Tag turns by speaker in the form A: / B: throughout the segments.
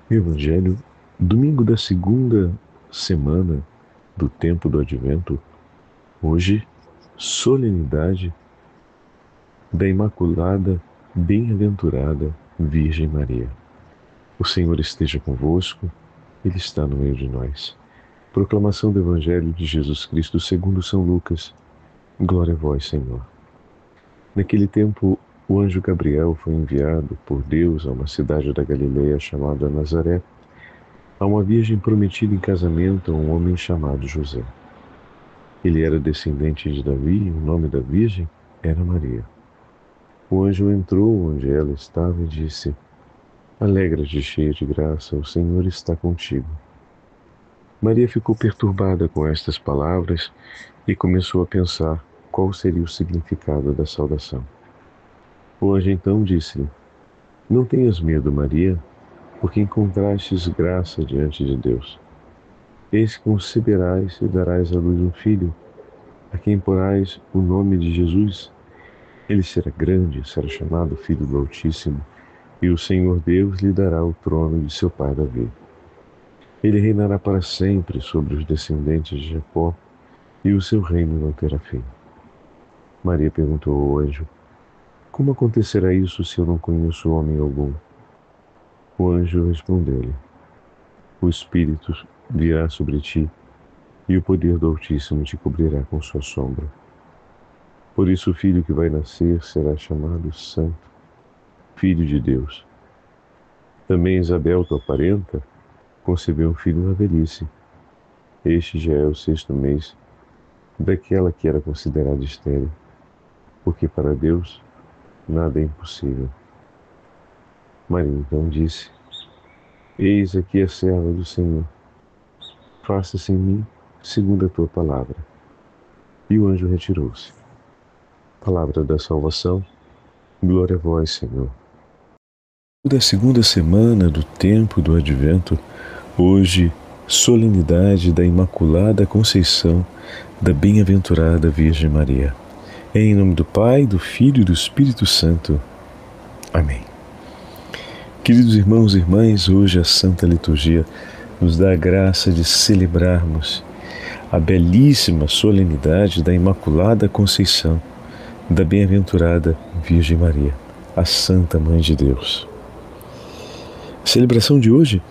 A: Evangelho, domingo da segunda semana do tempo do Advento, hoje, solenidade da Imaculada Bem-aventurada Virgem Maria. O Senhor esteja convosco, Ele está no meio de nós. Proclamação do Evangelho de Jesus Cristo segundo São Lucas. Glória a vós, Senhor. Naquele tempo, o anjo Gabriel foi enviado por Deus a uma cidade da Galileia chamada Nazaré, a uma virgem prometida em casamento a um homem chamado José. Ele era descendente de Davi e o nome da virgem era Maria. O anjo entrou onde ela estava e disse: Alegra-te, cheia de graça, o Senhor está contigo. Maria ficou perturbada com estas palavras e começou a pensar qual seria o significado da saudação. O anjo então disse-lhe: Não tenhas medo, Maria, porque encontrastes graça diante de Deus. Eis que conceberás e darás à luz um filho, a quem porás o nome de Jesus. Ele será grande, será chamado Filho do Altíssimo, e o Senhor Deus lhe dará o trono de seu pai Davi. Ele reinará para sempre sobre os descendentes de Jacó, e o seu reino não terá fim. Maria perguntou ao anjo: Como acontecerá isso se eu não conheço homem algum? O anjo respondeu-lhe: O Espírito virá sobre ti, e o poder do Altíssimo te cobrirá com sua sombra. Por isso o filho que vai nascer será chamado Santo, Filho de Deus. Também Isabel, tua parenta, concebeu um filho na velhice. Este já é o 6º mês daquela que era considerada estéril, porque para Deus nada é impossível. Maria então disse: Eis aqui a serva do Senhor. Faça-se em mim segundo a tua palavra. E o anjo retirou-se. Palavra da salvação. Glória a vós, Senhor. Da segunda semana do tempo do Advento, hoje, solenidade da Imaculada Conceição da Bem-aventurada Virgem Maria. Em nome do Pai, do Filho e do Espírito Santo. Amém. Queridos irmãos e irmãs, hoje a Santa Liturgia nos dá a graça de celebrarmos a belíssima solenidade da Imaculada Conceição da Bem-aventurada Virgem Maria, a Santa Mãe de Deus. A celebração de hoje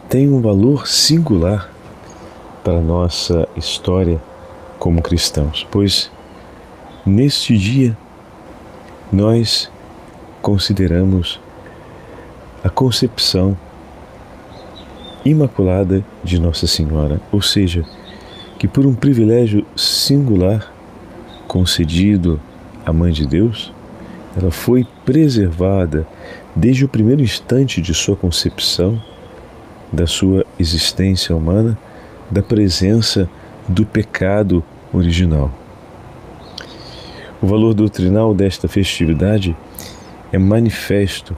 A: tem um valor singular para a nossa história como cristãos, pois neste dia nós consideramos a concepção imaculada de Nossa Senhora, ou seja, que por um privilégio singular concedido à Mãe de Deus, ela foi preservada desde o primeiro instante de sua concepção, da sua existência humana, da presença do pecado original. O valor doutrinal desta festividade é manifesto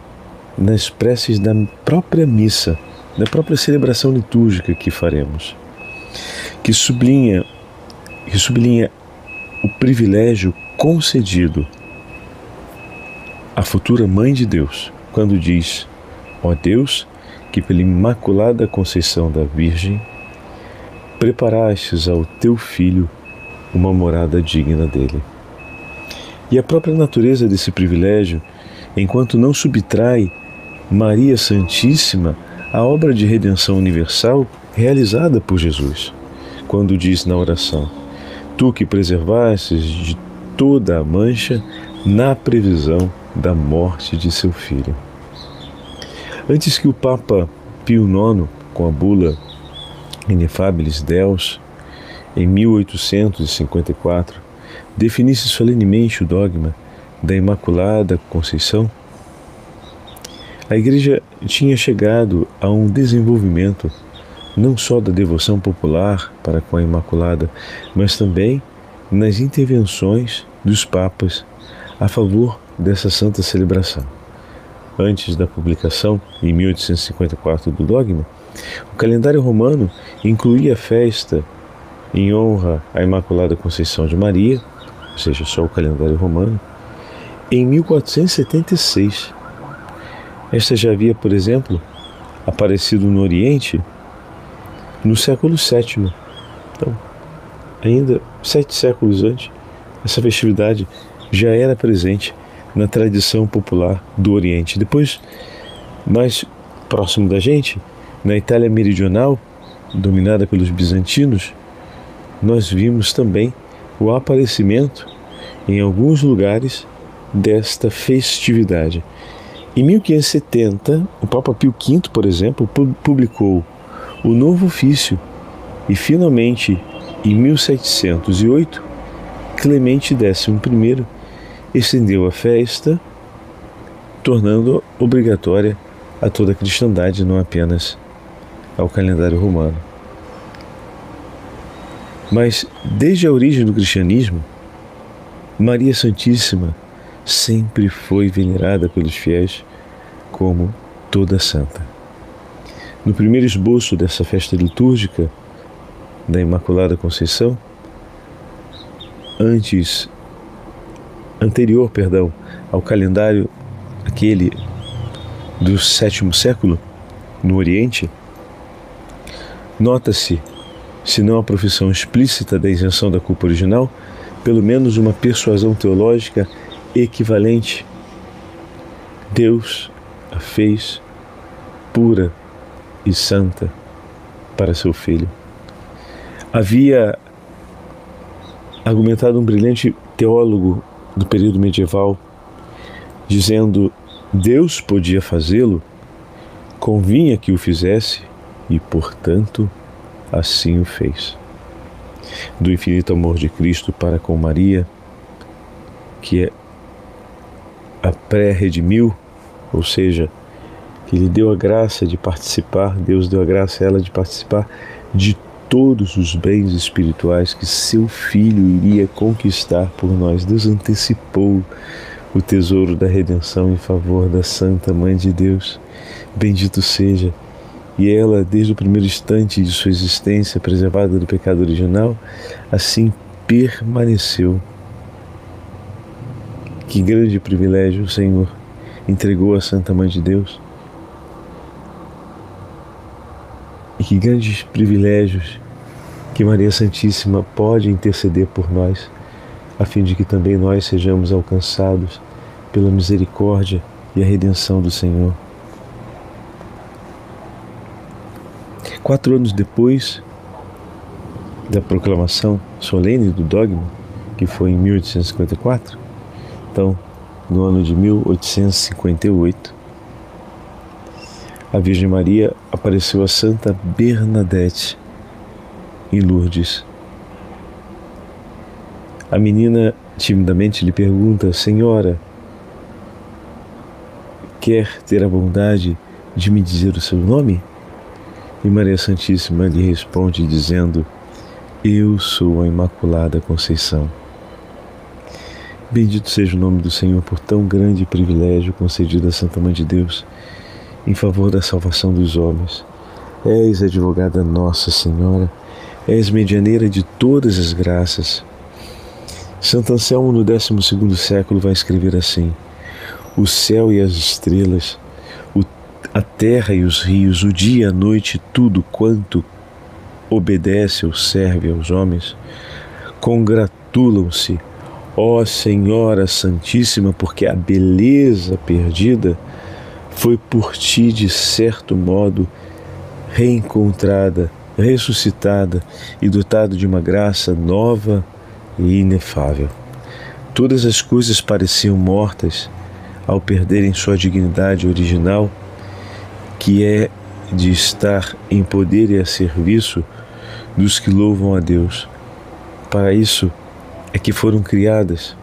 A: nas preces da própria missa, da própria celebração litúrgica que faremos, que sublinha o privilégio concedido à futura Mãe de Deus, quando diz: Ó Deus, que pela Imaculada Conceição da Virgem preparastes ao teu Filho uma morada digna dele. E a própria natureza desse privilégio, enquanto não subtrai Maria Santíssima à obra de redenção universal realizada por Jesus, quando diz na oração: Tu que preservastes de toda a mancha na previsão da morte de seu Filho. Antes que o Papa Pio IX, com a bula Ineffabilis Deus, em 1854, definisse solenemente o dogma da Imaculada Conceição, a Igreja tinha chegado a um desenvolvimento não só da devoção popular para com a Imaculada, mas também nas intervenções dos papas a favor dessa santa celebração. Antes da publicação, em 1854, do dogma, o calendário romano incluía a festa em honra à Imaculada Conceição de Maria, ou seja, só o calendário romano, em 1476. Esta já havia, por exemplo, aparecido no Oriente no século VII. Então, ainda 7 séculos antes, essa festividade já era presente na tradição popular do Oriente. Depois, mais próximo da gente, na Itália meridional, dominada pelos bizantinos, nós vimos também o aparecimento em alguns lugares desta festividade. Em 1570, o Papa Pio V, por exemplo, publicou o Novo Ofício e, finalmente, em 1708, Clemente XI estendeu a festa, tornando obrigatória a toda a cristandade, não apenas ao calendário romano. Mas, desde a origem do cristianismo, Maria Santíssima sempre foi venerada pelos fiéis como toda santa. No primeiro esboço dessa festa litúrgica da Imaculada Conceição, anterior ao calendário aquele do sétimo século no Oriente, nota-se, se não a profissão explícita da isenção da culpa original, pelo menos uma persuasão teológica equivalente. Deus a fez pura e santa para seu Filho. Havia argumentado um brilhante teólogo do período medieval, dizendo: Deus podia fazê-lo, convinha que o fizesse e, portanto, assim o fez. Do infinito amor de Cristo para com Maria, que a pré-redimiu, ou seja, que lhe deu a graça de participar, Deus deu a graça a ela de participar de todos os bens espirituais que seu Filho iria conquistar por nós. Deus antecipou o tesouro da redenção em favor da Santa Mãe de Deus. Bendito seja. E ela, desde o primeiro instante de sua existência, preservada do pecado original, assim permaneceu. Que grande privilégio o Senhor entregou à Santa Mãe de Deus. E que grandes privilégios que Maria Santíssima pode interceder por nós, a fim de que também nós sejamos alcançados pela misericórdia e a redenção do Senhor. 4 anos depois da proclamação solene do dogma, que foi em 1854, então, no ano de 1858, a Virgem Maria apareceu a Santa Bernadette em Lourdes. A menina timidamente lhe pergunta: Senhora, quer ter a bondade de me dizer o seu nome? E Maria Santíssima lhe responde dizendo: Eu sou a Imaculada Conceição. Bendito seja o nome do Senhor por tão grande privilégio concedido à Santa Mãe de Deus em favor da salvação dos homens. És advogada Nossa Senhora, és medianeira de todas as graças. Santo Anselmo, no 12º século, vai escrever assim: o céu e as estrelas, a terra e os rios, o dia e a noite, tudo quanto obedece ou serve aos homens, congratulam-se, ó Senhora Santíssima, porque a beleza perdida foi por ti, de certo modo, reencontrada, ressuscitada e dotada de uma graça nova e inefável. Todas as coisas pareciam mortas ao perderem sua dignidade original, que é de estar em poder e a serviço dos que louvam a Deus. Para isso é que foram criadas.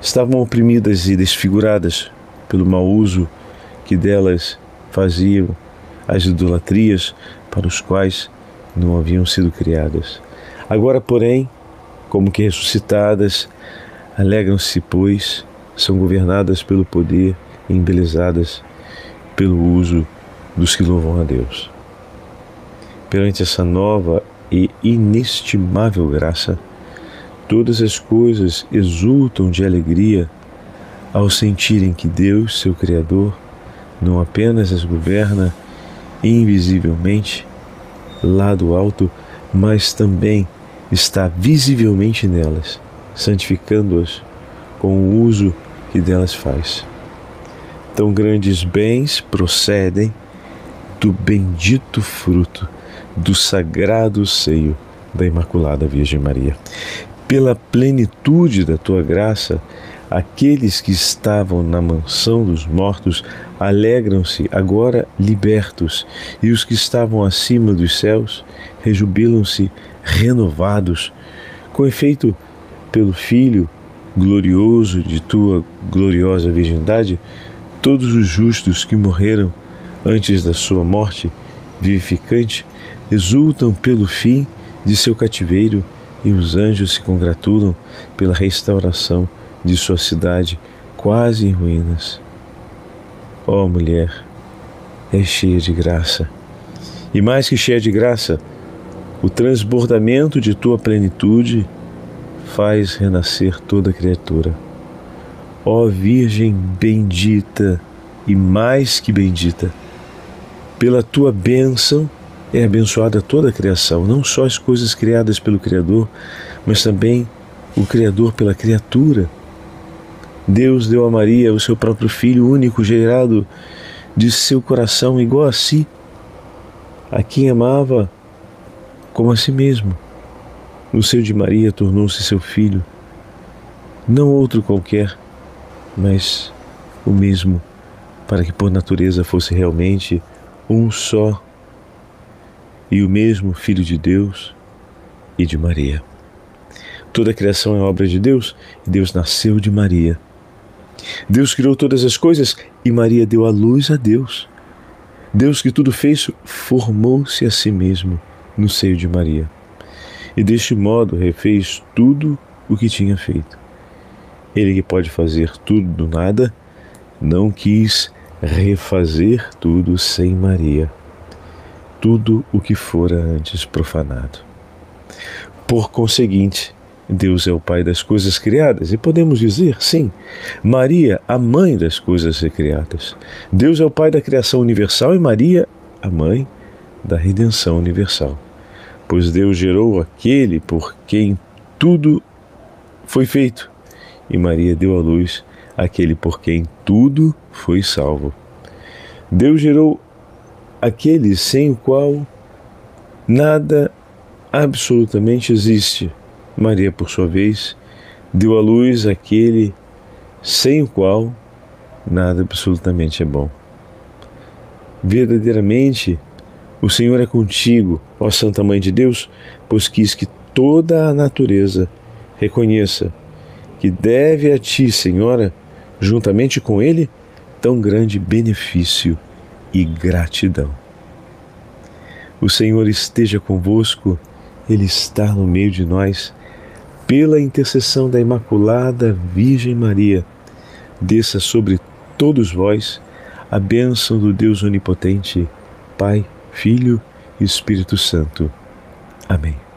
A: Estavam oprimidas e desfiguradas pelo mau uso que delas faziam as idolatrias para os quais não haviam sido criadas. Agora, porém, como que ressuscitadas, alegram-se, pois são governadas pelo poder e embelezadas pelo uso dos que louvam a Deus. Perante essa nova e inestimável graça, todas as coisas exultam de alegria ao sentirem que Deus, seu Criador, não apenas as governa invisivelmente lá do alto, mas também está visivelmente nelas, santificando-as com o uso que delas faz. Tão grandes bens procedem do bendito fruto do sagrado seio da Imaculada Virgem Maria. Pela plenitude da tua graça, aqueles que estavam na mansão dos mortos alegram-se agora libertos, e os que estavam acima dos céus rejubilam-se renovados. Com efeito, pelo Filho glorioso de tua gloriosa virgindade, todos os justos que morreram antes da sua morte vivificante exultam pelo fim de seu cativeiro, e os anjos se congratulam pela restauração de sua cidade quase em ruínas. Ó mulher, és cheia de graça, e mais que cheia de graça, o transbordamento de tua plenitude faz renascer toda criatura. Ó Virgem bendita e mais que bendita, pela tua bênção é abençoada toda a criação, não só as coisas criadas pelo Criador, mas também o Criador pela criatura. Deus deu a Maria o seu próprio Filho único, gerado de seu coração igual a si, a quem amava como a si mesmo. No seio de Maria tornou-se seu Filho, não outro qualquer, mas o mesmo, para que por natureza fosse realmente um só e o mesmo Filho de Deus e de Maria. Toda a criação é obra de Deus, e Deus nasceu de Maria. Deus criou todas as coisas e Maria deu a luz a Deus. Deus que tudo fez, formou-se a si mesmo no seio de Maria. E deste modo refez tudo o que tinha feito. Ele que pode fazer tudo do nada, não quis refazer tudo sem Maria. Tudo o que fora antes profanado. Por conseguinte, Deus é o Pai das coisas criadas, e podemos dizer, sim, Maria, a mãe das coisas recriadas. Deus é o Pai da criação universal e Maria, a mãe da redenção universal. Pois Deus gerou aquele por quem tudo foi feito, e Maria deu à luz aquele por quem tudo foi salvo. Deus gerou aquele sem o qual nada absolutamente existe. Maria, por sua vez, deu à luz aquele sem o qual nada absolutamente é bom. Verdadeiramente, o Senhor é contigo, ó Santa Mãe de Deus, pois quis que toda a natureza reconheça que deve a ti, Senhora, juntamente com Ele, tão grande benefício e gratidão. O Senhor esteja convosco, Ele está no meio de nós. Pela intercessão da Imaculada Virgem Maria, desça sobre todos vós a bênção do Deus Onipotente, Pai, Filho e Espírito Santo. Amém.